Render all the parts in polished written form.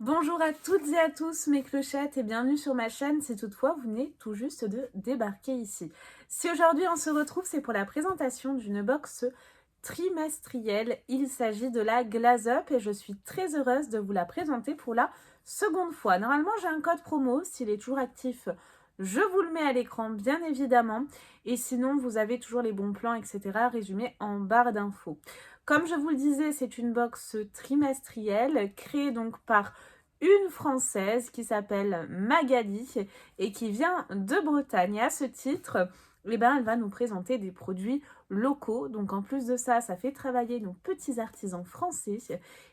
Bonjour à toutes et à tous mes clochettes et bienvenue sur ma chaîne si toutefois vous venez tout juste de débarquer ici. Si aujourd'hui on se retrouve, c'est pour la présentation d'une box trimestrielle. Il s'agit de la Glaze Up et je suis très heureuse de vous la présenter pour la seconde fois. Normalement j'ai un code promo, s'il est toujours actif, je vous le mets à l'écran bien évidemment. Et sinon vous avez toujours les bons plans etc. résumés en barre d'infos. Comme je vous le disais, c'est une box trimestrielle créée donc par une Française qui s'appelle Magali et qui vient de Bretagne. Et à ce titre, elle va nous présenter des produits locaux. Donc en plus de ça, ça fait travailler nos petits artisans français.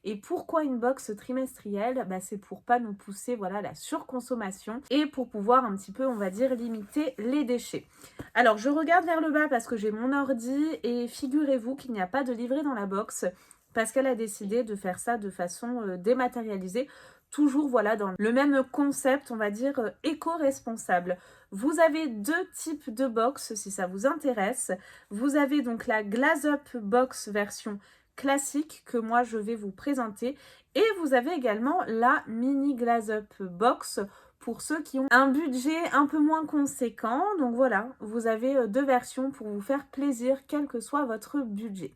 Et pourquoi une box trimestrielle? C'est pour pas nous pousser la surconsommation et pour pouvoir un petit peu, on va dire, limiter les déchets. Alors je regarde vers le bas parce que j'ai mon ordi et figurez-vous qu'il n'y a pas de livret dans la box parce qu'elle a décidé de faire ça de façon dématérialisée. Toujours dans le même concept, on va dire éco-responsable. Vous avez deux types de box si ça vous intéresse. Vous avez donc la Glaze Up Box version classique que moi je vais vous présenter. Et vous avez également la Mini Glaze Up Box pour ceux qui ont un budget un peu moins conséquent. Donc voilà, vous avez deux versions pour vous faire plaisir quel que soit votre budget.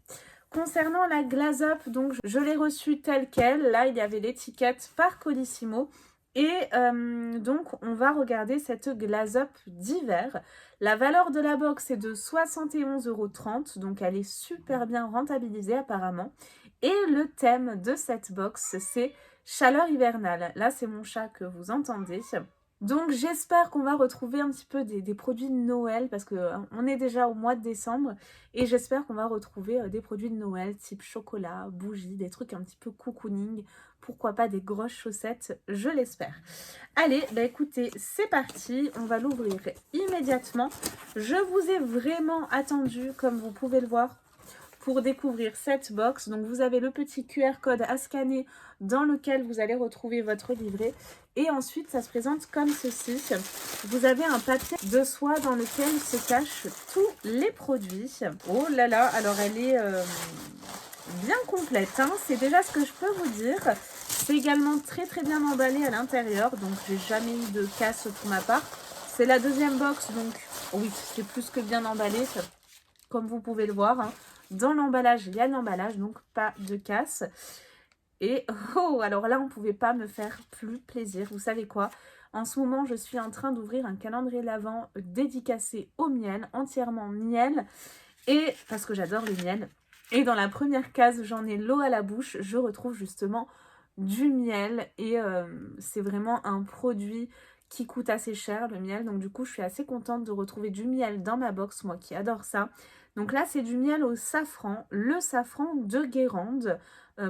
Concernant la Glaze Up, donc je l'ai reçue telle qu'elle. Là, il y avait l'étiquette par Colissimo. Et donc, on va regarder cette Glaze Up d'hiver. La valeur de la box est de 71,30 €. Donc, elle est super bien rentabilisée apparemment. Et le thème de cette box, c'est chaleur hivernale. Là, c'est mon chat que vous entendez. Donc j'espère qu'on va retrouver un petit peu des produits de Noël parce qu'on est déjà au mois de décembre et j'espère qu'on va retrouver des produits de Noël type chocolat, bougies, des trucs un petit peu cocooning, pourquoi pas des grosses chaussettes, je l'espère. Allez, écoutez, c'est parti, on va l'ouvrir immédiatement. Je vous ai vraiment attendu, comme vous pouvez le voir, pour découvrir cette box. Donc vous avez le petit QR code à scanner dans lequel vous allez retrouver votre livret. Et ensuite, ça se présente comme ceci. Vous avez un papier de soie dans lequel se cachent tous les produits. Oh là là, alors elle est bien complète, hein. C'est déjà ce que je peux vous dire. C'est également très très bien emballé à l'intérieur. Donc j'ai jamais eu de casse pour ma part. C'est la deuxième box, donc oui, c'est plus que bien emballé, comme vous pouvez le voir, hein. Dans l'emballage, il y a l'emballage, donc pas de casse. Et oh, alors là, on ne pouvait pas me faire plus plaisir. Vous savez quoi? En ce moment, je suis en train d'ouvrir un calendrier de l'Avent dédicacé au miel, entièrement miel. Et parce que j'adore le miel. Et dans la première case, j'en ai l'eau à la bouche. Je retrouve justement du miel. Et c'est vraiment un produit qui coûte assez cher, le miel. Donc du coup, je suis assez contente de retrouver du miel dans ma box, moi qui adore ça. Donc là, c'est du miel au safran, le safran de Guérande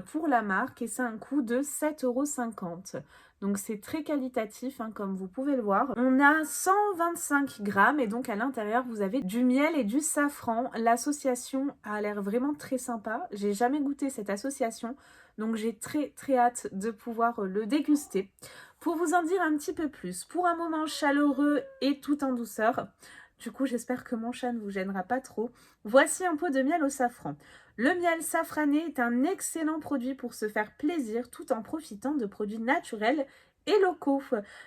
pour la marque et c'est un coût de 7,50 €. Donc c'est très qualitatif, hein, comme vous pouvez le voir. On a 125 grammes et donc à l'intérieur, vous avez du miel et du safran. L'association a l'air vraiment très sympa. J'ai jamais goûté cette association, donc j'ai très très hâte de pouvoir le déguster. Pour vous en dire un petit peu plus, pour un moment chaleureux et tout en douceur, du coup j'espère que mon chat ne vous gênera pas trop, voici un pot de miel au safran. Le miel safrané est un excellent produit pour se faire plaisir tout en profitant de produits naturels et locaux.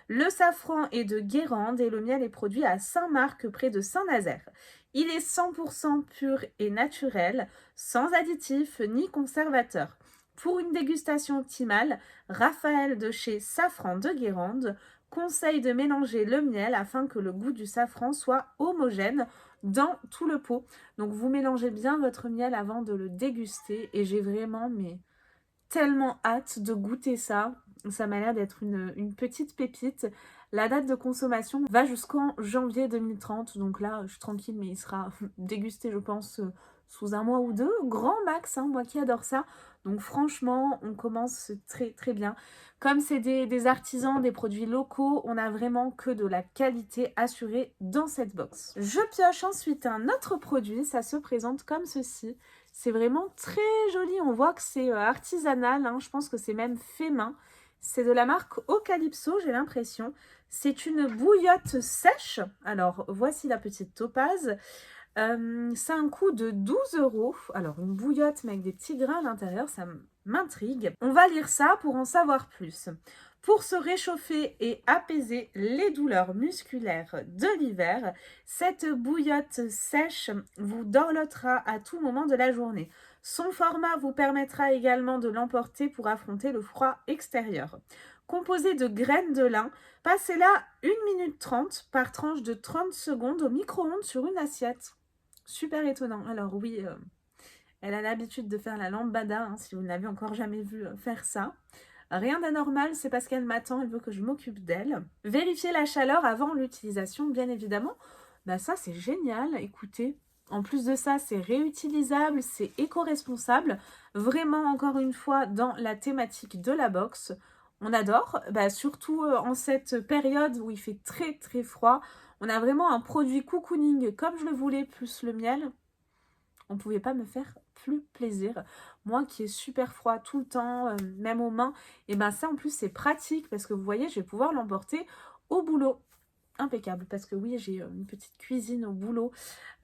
Le safran est de Guérande et le miel est produit à Saint-Marc près de Saint-Nazaire. Il est 100% pur et naturel, sans additifs ni conservateurs. Pour une dégustation optimale, Raphaël de chez Safran de Guérande conseille de mélanger le miel afin que le goût du safran soit homogène dans tout le pot. Donc vous mélangez bien votre miel avant de le déguster et j'ai vraiment tellement hâte de goûter ça. Ça m'a l'air d'être une petite pépite. La date de consommation va jusqu'en janvier 2030. Donc là, je suis tranquille, mais il sera dégusté, je pense, sous un mois ou deux. Grand max, hein, moi qui adore ça. Donc franchement, on commence très très bien. Comme c'est des artisans, des produits locaux, on a vraiment que de la qualité assurée dans cette box. Je pioche ensuite un autre produit. Ça se présente comme ceci. C'est vraiment très joli, on voit que c'est artisanal, hein. Je pense que c'est même fait main. C'est de la marque Ocalypso, j'ai l'impression. C'est une bouillotte sèche. Alors, voici la petite topaze. C'est un coût de 12 €. Alors, une bouillotte mais avec des petits grains à l'intérieur, ça m'intrigue. On va lire ça pour en savoir plus. Pour se réchauffer et apaiser les douleurs musculaires de l'hiver, cette bouillotte sèche vous dorlotera à tout moment de la journée. Son format vous permettra également de l'emporter pour affronter le froid extérieur. Composé de graines de lin, passez-la 1 minute 30 par tranche de 30 secondes au micro-ondes sur une assiette. Super étonnant. Alors oui, elle a l'habitude de faire la lambada, hein, si vous ne l'avez encore jamais vue faire ça. Rien d'anormal, c'est parce qu'elle m'attend, elle veut que je m'occupe d'elle. Vérifiez la chaleur avant l'utilisation, bien évidemment. Bah ça, c'est génial, écoutez. En plus de ça, c'est réutilisable, c'est éco-responsable. Vraiment, encore une fois, dans la thématique de la boxe. On adore, surtout en cette période où il fait très très froid. On a vraiment un produit cocooning comme je le voulais, plus le miel. On ne pouvait pas me faire plus plaisir. Moi qui est super froid tout le temps, même aux mains, et ben ça en plus c'est pratique parce que vous voyez, je vais pouvoir l'emporter au boulot. Impeccable, parce que oui, j'ai une petite cuisine au boulot,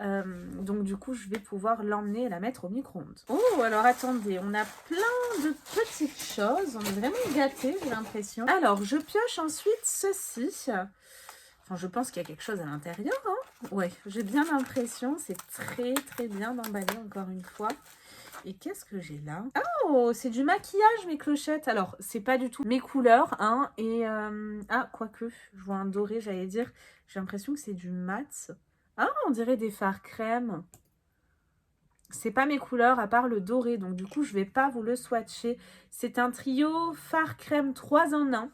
donc du coup je vais pouvoir l'emmener et la mettre au micro-ondes. Oh, alors attendez, on a plein de petites choses, on est vraiment gâtés, j'ai l'impression. Alors, je pioche ensuite ceci. Enfin, je pense qu'il y a quelque chose à l'intérieur, hein. Ouais, j'ai bien l'impression, c'est très très bien emballé encore une fois. Et qu'est-ce que j'ai là? Oh, c'est du maquillage, mes clochettes. Alors, c'est pas du tout mes couleurs, hein. Et, ah, quoique, je vois un doré, j'allais dire. J'ai l'impression que c'est du mat. Ah, on dirait des fards crème. C'est pas mes couleurs, à part le doré. Donc, du coup, je vais pas vous le swatcher. C'est un trio fard crème 3 en 1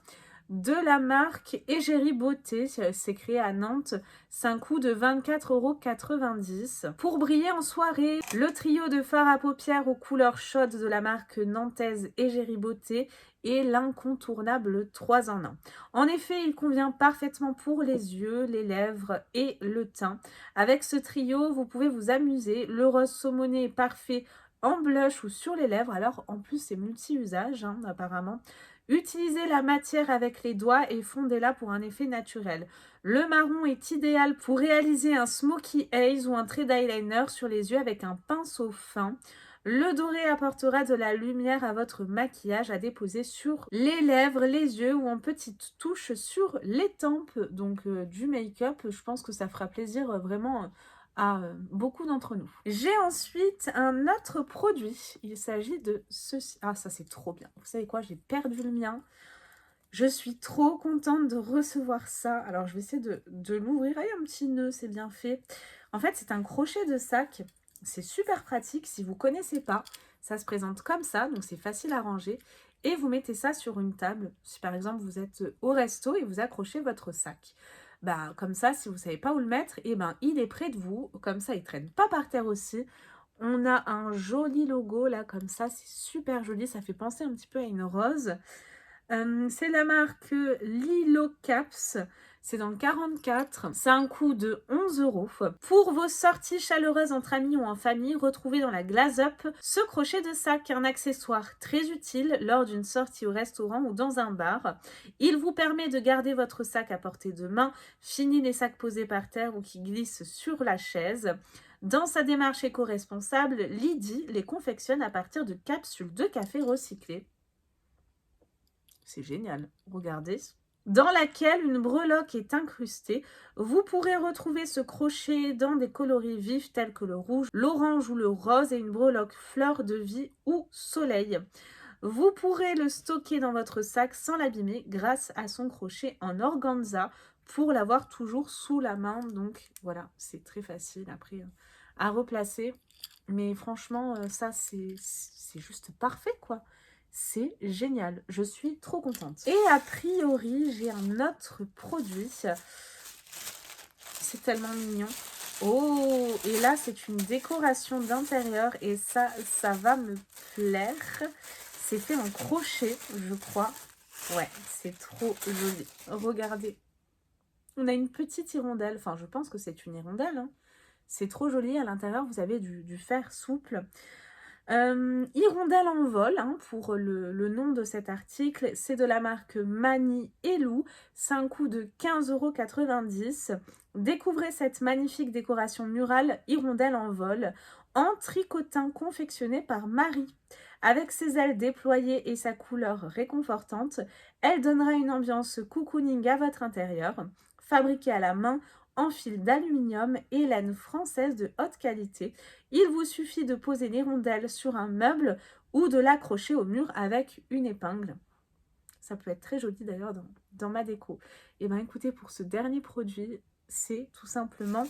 de la marque Égérie Beauté. C'est créé à Nantes. C'est un coût de 24,90 €. Pour briller en soirée, le trio de fard à paupières aux couleurs chaudes de la marque nantaise Égérie Beauté et l'incontournable 3 en 1. En effet, il convient parfaitement pour les yeux, les lèvres et le teint. Avec ce trio, vous pouvez vous amuser. Le rose saumoné est parfait en blush ou sur les lèvres. Alors, en plus, c'est multi-usage, hein, apparemment. Utilisez la matière avec les doigts et fondez-la pour un effet naturel. Le marron est idéal pour réaliser un smoky eyes ou un trait d'eyeliner sur les yeux avec un pinceau fin. Le doré apportera de la lumière à votre maquillage à déposer sur les lèvres, les yeux ou en petites touches sur les tempes. Donc du make-up, je pense que ça fera plaisir vraiment à beaucoup d'entre nous. J'ai ensuite un autre produit. Il s'agit de ceci. Ah, ça c'est trop bien. Vous savez quoi? J'ai perdu le mien. Je suis trop contente de recevoir ça. Alors, je vais essayer de l'ouvrir. Ah, il y a un petit nœud, c'est bien fait. En fait, c'est un crochet de sac. C'est super pratique. Si vous ne connaissez pas, ça se présente comme ça. Donc, c'est facile à ranger. Et vous mettez ça sur une table. Si par exemple, vous êtes au resto et vous accrochez votre sac. Bah, comme ça, si vous ne savez pas où le mettre, eh ben, il est près de vous. Comme ça, il ne traîne pas par terre aussi. On a un joli logo là, comme ça. C'est super joli. Ça fait penser un petit peu à une rose. C'est la marque Lilo Caps. C'est dans le 44. C'est un coût de 11 €. Pour vos sorties chaleureuses entre amis ou en famille, retrouvez dans la Glaze Up ce crochet de sac, un accessoire très utile lors d'une sortie au restaurant ou dans un bar. Il vous permet de garder votre sac à portée de main, fini les sacs posés par terre ou qui glissent sur la chaise. Dans sa démarche éco-responsable, Lydie les confectionne à partir de capsules de café recyclées. C'est génial, regardez. Dans laquelle une breloque est incrustée. Vous pourrez retrouver ce crochet dans des coloris vifs tels que le rouge, l'orange ou le rose et une breloque fleur de vie ou soleil. Vous pourrez le stocker dans votre sac sans l'abîmer grâce à son crochet en organza pour l'avoir toujours sous la main. Donc voilà, c'est très facile après à replacer. Mais franchement, ça c'est juste parfait quoi. C'est génial, je suis trop contente. Et a priori, j'ai un autre produit. C'est tellement mignon. Oh, et là, c'est une décoration d'intérieur et ça va me plaire. C'est fait en crochet, je crois. Ouais, c'est trop joli. Regardez. On a une petite hirondelle. Enfin, je pense que c'est une hirondelle. Hein. C'est trop joli. À l'intérieur, vous avez du fer souple. Hirondelle en vol, hein, pour le nom de cet article, c'est de la marque Mani et Lou, c'est un coût de 15,90 €. Découvrez cette magnifique décoration murale Hirondelle en vol en tricotin confectionné par Marie. Avec ses ailes déployées et sa couleur réconfortante, elle donnera une ambiance cocooning à votre intérieur. Fabriquée à la main en fil d'aluminium et laine française de haute qualité, il vous suffit de poser l'hirondelle sur un meuble ou de l'accrocher au mur avec une épingle. Ça peut être très joli d'ailleurs dans ma déco. Et bien écoutez, pour ce dernier produit, c'est tout simplement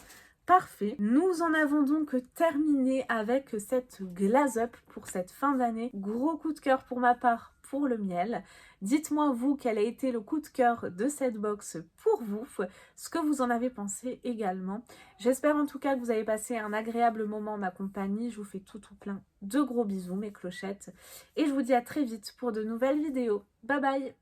parfait. Nous en avons donc terminé avec cette glaze up pour cette fin d'année. Gros coup de cœur pour ma part pour le miel. Dites-moi vous quel a été le coup de cœur de cette box pour vous, ce que vous en avez pensé également. J'espère en tout cas que vous avez passé un agréable moment en ma compagnie. Je vous fais tout plein de gros bisous mes clochettes et je vous dis à très vite pour de nouvelles vidéos. Bye bye.